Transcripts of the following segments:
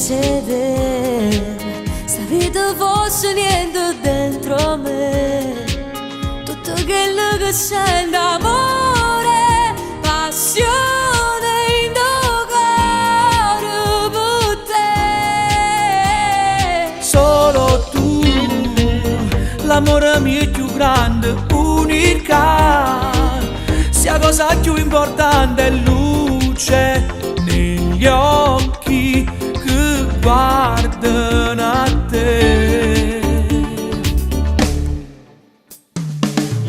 piacere, sta vita fosse niente dentro me, tutto quello che sento, amore, passione in tuo cuore per te. Solo tu, l'amore mio è più grande, unica, sia cosa più importante è luce negli occhi che guardano a te.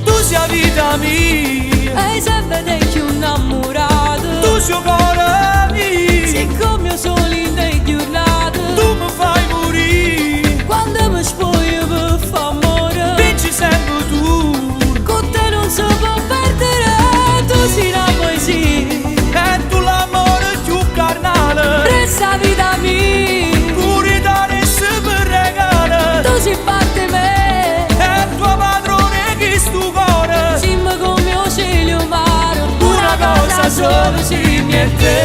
Tu sei vita mia, E se vedi più innamorato, tu sei cuore mio, siccome io sono in te giornate, tu mi fai morire, quando mi spoglio per far amore, vinci sempre tu, con te non si può perdere, tu sei la poesia, e tu l'amore più carnale, presa vita mia, purità ne si per regala, tu sei parte me, e tuo padrone che stu cuore, simma come un cielo mare, una cosa solo si mi e te.